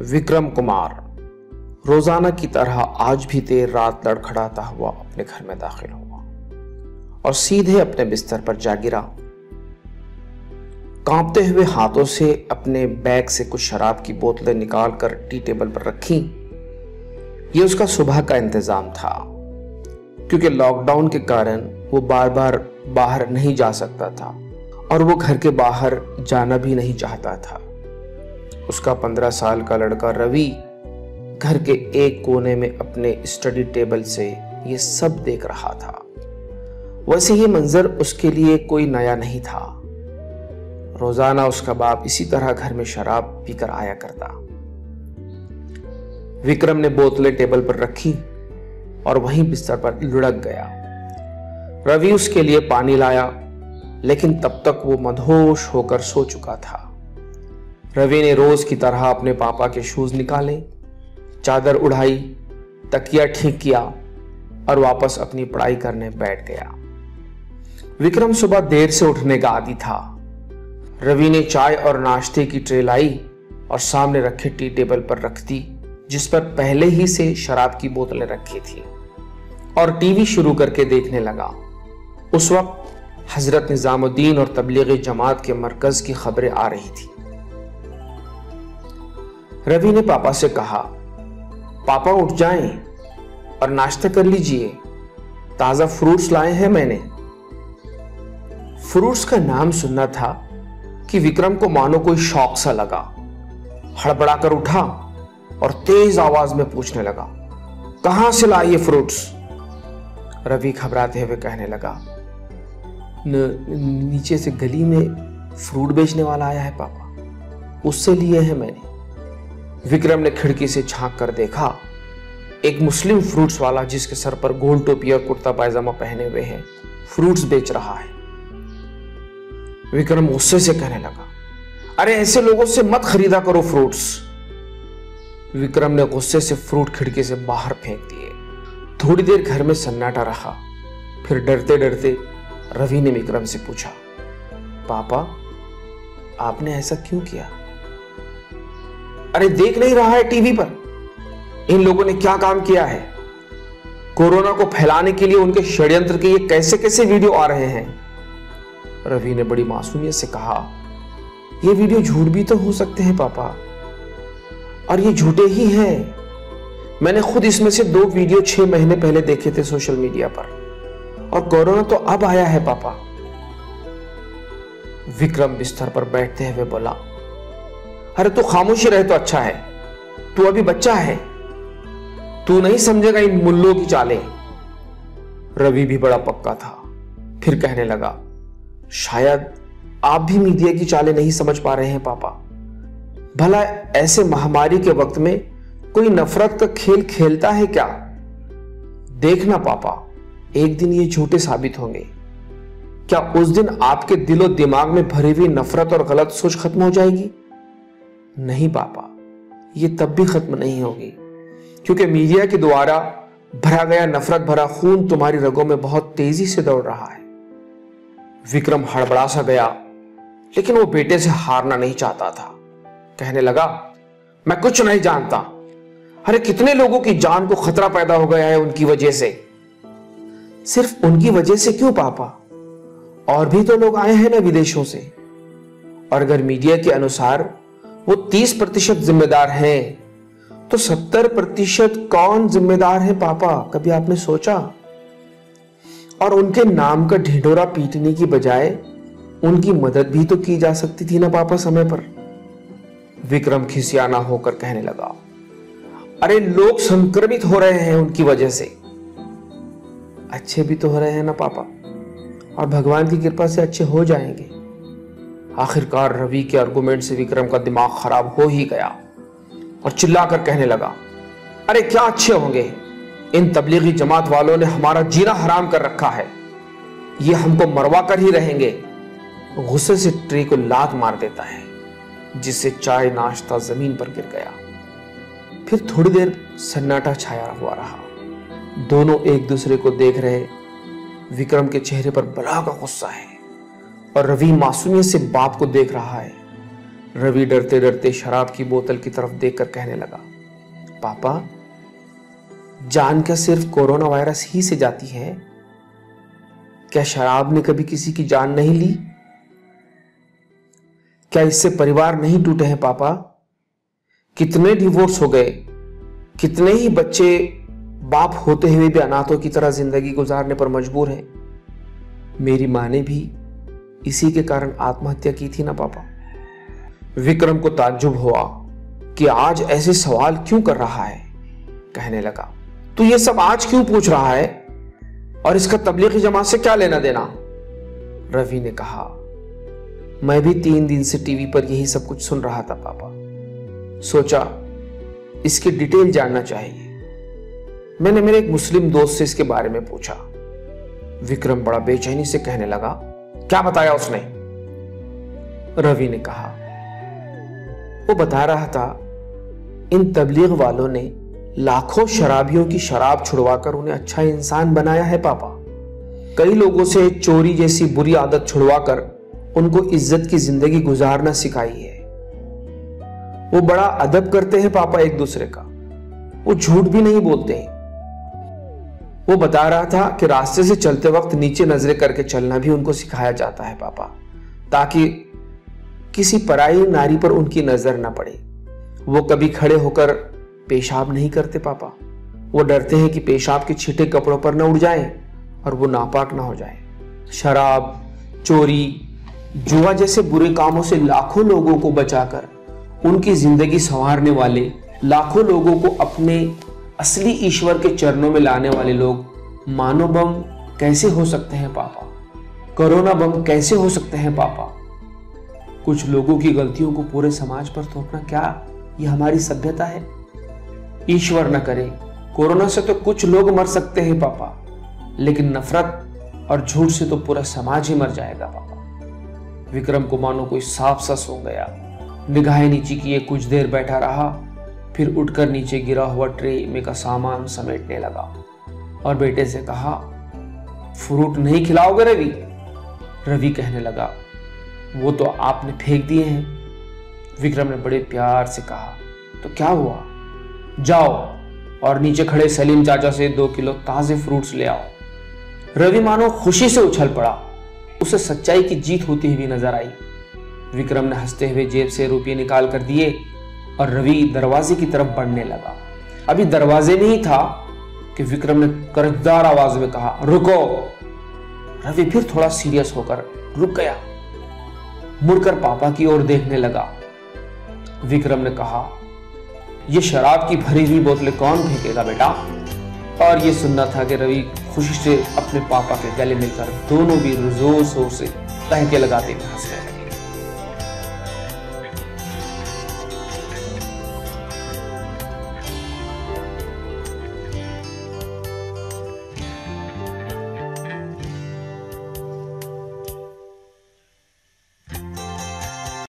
विक्रम कुमार रोजाना की तरह आज भी देर रात लड़खड़ाता हुआ अपने घर में दाखिल हुआ और सीधे अपने बिस्तर पर जा गिरा। कांपते हुए हाथों से अपने बैग से कुछ शराब की बोतलें निकालकर टी टेबल पर रखी। ये उसका सुबह का इंतजाम था, क्योंकि लॉकडाउन के कारण वो बार बार बाहर नहीं जा सकता था और वो घर के बाहर जाना भी नहीं चाहता था। उसका 15 साल का लड़का रवि घर के एक कोने में अपने स्टडी टेबल से ये सब देख रहा था। वैसे ये मंजर उसके लिए कोई नया नहीं था। रोजाना उसका बाप इसी तरह घर में शराब पीकर आया करता। विक्रम ने बोतलें टेबल पर रखी और वहीं बिस्तर पर लुढ़क गया। रवि उसके लिए पानी लाया, लेकिन तब तक वो मदहोश होकर सो चुका था। रवि ने रोज की तरह अपने पापा के शूज निकाले, चादर उड़ाई, तकिया ठीक किया और वापस अपनी पढ़ाई करने बैठ गया। विक्रम सुबह देर से उठने का आदी था। रवि ने चाय और नाश्ते की ट्रे लाई और सामने रखे टी टेबल पर रख दी, जिस पर पहले ही से शराब की बोतलें रखी थी, और टीवी शुरू करके देखने लगा। उस वक्त हजरत निजामुद्दीन और तबलीगी जमात के मरकज की खबरें आ रही थी। रवि ने पापा से कहा, पापा उठ जाएं और नाश्ता कर लीजिए, ताजा फ्रूट्स लाए हैं मैंने। फ्रूट्स का नाम सुनना था कि विक्रम को मानो कोई शौक सा लगा। हड़बड़ाकर उठा और तेज आवाज में पूछने लगा, कहां से लाए ये फ्रूट्स? रवि घबराते हुए कहने लगा, नीचे से गली में फ्रूट बेचने वाला आया है पापा, उससे लिए हैं मैंने। विक्रम ने खिड़की से झांक कर देखा, एक मुस्लिम फ्रूट्स वाला जिसके सर पर गोल टोपी और कुर्ता पायजामा पहने हुए है, फ्रूट्स बेच रहा है। विक्रम गुस्से से कहने लगा, अरे ऐसे लोगों से मत खरीदा करो फ्रूट्स। विक्रम ने गुस्से से फ्रूट खिड़की से बाहर फेंक दिए। थोड़ी देर घर में सन्नाटा रहा। फिर डरते डरते रवि ने विक्रम से पूछा, पापा आपने ऐसा क्यों किया? अरे देख नहीं रहा है टीवी पर इन लोगों ने क्या काम किया है? कोरोना को फैलाने के लिए उनके षड्यंत्र के ये कैसे कैसे वीडियो आ रहे हैं। रवि ने बड़ी मासूमियत से कहा, ये वीडियो झूठ भी तो हो सकते हैं पापा, और ये झूठे ही हैं। मैंने खुद इसमें से 2 वीडियो 6 महीने पहले देखे थे सोशल मीडिया पर, और कोरोना तो अब आया है पापा। विक्रम बिस्तर पर बैठते हुए बोला, अरे तू खामोशी रहे तो अच्छा है, तू अभी बच्चा है, तू नहीं समझेगा इन मुल्लों की चालें। रवि भी बड़ा पक्का था। फिर कहने लगा, शायद आप भी मीडिया की चालें नहीं समझ पा रहे हैं पापा। भला ऐसे महामारी के वक्त में कोई नफरत का खेल खेलता है क्या? देखना पापा, एक दिन ये झूठे साबित होंगे। क्या उस दिन आपके दिलो दिमाग में भरी हुई नफरत और गलत सोच खत्म हो जाएगी? नहीं पापा, ये तब भी खत्म नहीं होगी, क्योंकि मीडिया के द्वारा भरा गया नफरत भरा खून तुम्हारी रगों में बहुत तेजी से दौड़ रहा है। विक्रम हड़बड़ा सा गया, लेकिन वो बेटे से हारना नहीं चाहता था। कहने लगा, मैं कुछ नहीं जानता। अरे कितने लोगों की जान को खतरा पैदा हो गया है उनकी वजह से। सिर्फ उनकी वजह से क्यों पापा? और भी तो लोग आए हैं ना विदेशों से। और अगर मीडिया के अनुसार वो 30% जिम्मेदार हैं, तो 70% कौन जिम्मेदार है पापा? कभी आपने सोचा? और उनके नाम का ढिंढोरा पीटने की बजाय उनकी मदद भी तो की जा सकती थी ना पापा समय पर। विक्रम खिसियाना होकर कहने लगा, अरे लोग संक्रमित हो रहे हैं उनकी वजह से। अच्छे भी तो हो रहे हैं ना पापा, और भगवान की कृपा से अच्छे हो जाएंगे। आखिरकार रवि के आर्गुमेंट से विक्रम का दिमाग खराब हो ही गया और चिल्लाकर कहने लगा, अरे क्या अच्छे होंगे? इन तबलीगी जमात वालों ने हमारा जीना हराम कर रखा है, ये हमको मरवा कर ही रहेंगे। गुस्से से ट्रे को लात मार देता है, जिससे चाय नाश्ता जमीन पर गिर गया। फिर थोड़ी देर सन्नाटा छाया हुआ रहा। दोनों एक दूसरे को देख रहे। विक्रम के चेहरे पर बला का गुस्सा है और रवि मासूमियत से बाप को देख रहा है। रवि डरते डरते शराब की बोतल की तरफ देखकर कहने लगा, पापा, जान क्या सिर्फ कोरोना वायरस ही से जाती है? क्या शराब ने कभी किसी की जान नहीं ली? क्या इससे परिवार नहीं टूटे हैं पापा? कितने डिवोर्स हो गए, कितने ही बच्चे बाप होते हुए भी अनाथों की तरह जिंदगी गुजारने पर मजबूर हैं। मेरी मां ने भी इसी के कारण आत्महत्या की थी ना पापा। विक्रम को ताज्जुब हुआ कि आज ऐसे सवाल क्यों कर रहा है। कहने लगा, तू ये सब आज क्यों पूछ रहा है और इसका तबलीगी जमात से क्या लेना देना? रवि ने कहा, मैं भी 3 दिन से टीवी पर यही सब कुछ सुन रहा था पापा। सोचा इसकी डिटेल जानना चाहिए। मैंने मेरे एक मुस्लिम दोस्त से इसके बारे में पूछा। विक्रम बड़ा बेचैनी से कहने लगा, क्या बताया उसने? रवि ने कहा, वो बता रहा था इन तबलीग वालों ने लाखों शराबियों की शराब छुड़वाकर उन्हें अच्छा इंसान बनाया है पापा। कई लोगों से चोरी जैसी बुरी आदत छुड़वाकर उनको इज्जत की जिंदगी गुजारना सिखाई है। वो बड़ा अदब करते हैं पापा एक दूसरे का, वो झूठ भी नहीं बोलते हैं। वो बता रहा था कि रास्ते से चलते वक्त नीचे नजरें करके चलना भी उनको सिखाया जाता है पापा, ताकि किसी पराई नारी पर उनकी नजर ना पड़े। वो कभी खड़े होकर पेशाब नहीं करते पापा। वो डरते हैं कि पेशाब के छींटे कपड़ों पर न उड़ जाएं और वो नापाक ना हो जाए। शराब, चोरी, जुआ जैसे बुरे कामों से लाखों लोगों को बचाकर उनकी जिंदगी संवारने वाले, लाखों लोगों को अपने असली ईश्वर के चरणों में लाने वाले लोग मानो बम कैसे हो सकते हैं पापा? कोरोना बम कैसे हो सकते हैं पापा? कुछ लोगों की गलतियों को पूरे समाज पर थोपना, क्या यह हमारी सभ्यता है? ईश्वर न करे, कोरोना से तो कुछ लोग मर सकते हैं पापा, लेकिन नफरत और झूठ से तो पूरा समाज ही मर जाएगा पापा। विक्रम को मानो कोई सांप सा सो गया। निगाहें नीचे किए कुछ देर बैठा रहा, फिर उठकर नीचे गिरा हुआ ट्रे में का सामान समेटने लगा और बेटे से कहा, फ्रूट नहीं खिलाओगे रवि? रवि कहने लगा, वो तो आपने फेंक दिए हैं। विक्रम ने बड़े प्यार से कहा, तो क्या हुआ, जाओ और नीचे खड़े सलीम चाचा से 2 किलो ताजे फ्रूट्स ले आओ। रवि मानो खुशी से उछल पड़ा। उसे सच्चाई की जीत होती हुई नजर आई। विक्रम ने हंसते हुए जेब से रुपये निकाल कर दिए और रवि दरवाजे की तरफ बढ़ने लगा। अभी दरवाजे में ही था कि विक्रम ने कर्जदार आवाज में कहा, रुको। रवि फिर थोड़ा सीरियस होकर रुक गया, मुड़कर पापा की ओर देखने लगा। विक्रम ने कहा, ये शराब की भरी हुई बोतलें कौन फेंकेगा बेटा? और ये सुनना था कि रवि खुशी से अपने पापा के गले मिलकर दोनों भी जोर शोर से तहके लगाते हुए हंसने लगे।